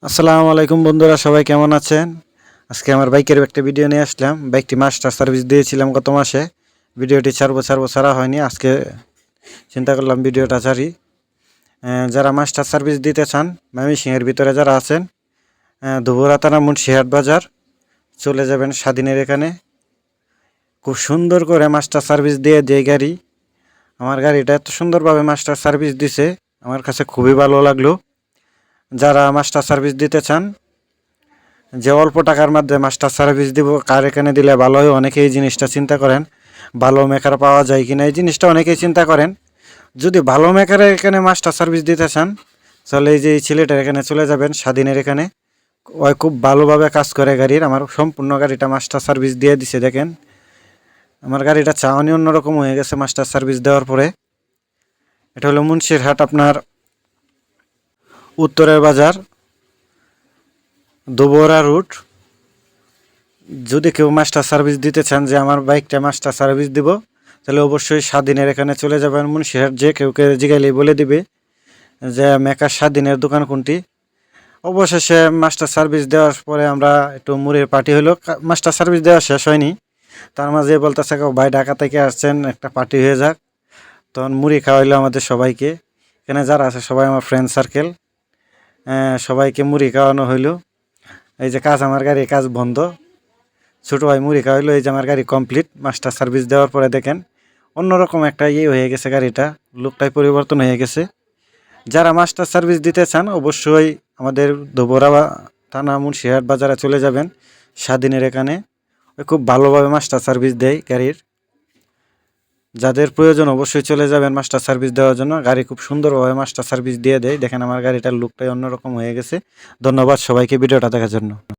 আসসালামু আলাইকুম বন্ধুরা, সবাই কেমন আছেন? আজকে আমার বাইকের একটা ভিডিও নিয়ে আসলাম। বাইকটি মাস্টার সার্ভিস দিয়েছিলাম গত মাসে। ভিডিওটি ছাড়া হয়নি। আজকে চিন্তা করলাম ভিডিওটা ছাড়ি। যারা মাস্টার সার্ভিস দিতে চান, ময়মনসিংহের ভিতরে যারা আছেন, ধুবুরা থানা মুন্সিহাট বাজার চলে যাবেন স্বাধীনের এখানে। খুব সুন্দর করে মাস্টার সার্ভিস দিয়ে দেয় গাড়ি। আমার গাড়িটা এত সুন্দরভাবে মাস্টার সার্ভিস দিছে, আমার কাছে খুবই ভালো লাগলো। যারা মাস্টার সার্ভিস দিতে চান, যে অল্প টাকার মধ্যে মাস্টার সার্ভিস দিব, কার এখানে দিলে ভালো হয়, অনেকেই এই জিনিসটা চিন্তা করেন। ভালো মেকার পাওয়া যায় কিনা এই জিনিসটা অনেকেই চিন্তা করেন। যদি ভালো মেকারের এখানে মাস্টার সার্ভিস দিতে চান, তাহলে এই যে এই ছেলেটার এখানে চলে যাবেন স্বাধীনের এখানে। ওই খুব ভালোভাবে কাজ করে গাড়ির। আমার সম্পূর্ণ গাড়িটা মাস্টার সার্ভিস দিয়ে দিছে। দেখেন আমার গাড়িটা চাওয়ানি অন্যরকম হয়ে গেছে মাস্টার সার্ভিস দেওয়ার পরে। এটা হলো মুন্সিরহাট, আপনার উত্তরের বাজার, দুবরা রুট। যদি কেউ মাস্টার সার্ভিস দিতে চান, যে আমার বাইকটা মাস্টার সার্ভিস দিব, তাহলে অবশ্যই স্বাধীনের এখানে চলে যাবেন মুন্সিরহাট। যে কেউ জিগাইলেই বলে দিবে যে মেকার স্বাধীনের দোকান কোনটি। অবশেষে মাস্টার সার্ভিস দেওয়ার পরে আমরা একটু মুড়ির পার্টি হলো। মাস্টার সার্ভিস দেওয়া শেষ হয়নি, তার মাঝে বলতেছে ভাই ঢাকা থেকে আসছেন, একটা পার্টি হয়ে যাক। তখন মুড়ি খাওয়াইলো আমাদের সবাইকে। এখানে যারা আছে সবাই আমার ফ্রেন্ড সার্কেল, সবাইকে মুড়ি খাওয়ানো হইলো। এই যে আমার গাড়ি কাজ বন্ধ, ছোটো ভাই মুড়ি খাওয়াইলো। এই যে আমার গাড়ি কমপ্লিট মাস্টার সার্ভিস দেওয়ার পরে। দেখেন অন্যরকম একটা হয়ে গেছে গাড়িটা, লুকটাই পরিবর্তন হয়ে গেছে। যারা মাস্টার সার্ভিস দিতে চান, অবশ্যই আমাদের ধুবরা থানা মুন্সিহাট বাজারে চলে যাবেন স্বাধীনের এখানে। ওই খুব ভালোভাবে মাস্টার সার্ভিস দেয় গাড়ির। যাদের প্রয়োজন অবশ্যই চলে যাবেন মাস্টার সার্ভিস দেওয়ার জন্য। গাড়ি খুব সুন্দরভাবে মাস্টার সার্ভিস দিয়ে দেয়। দেখেন আমার গাড়িটার লুকটাই অন্যরকম হয়ে গেছে। ধন্যবাদ সবাইকে ভিডিওটা দেখার জন্য।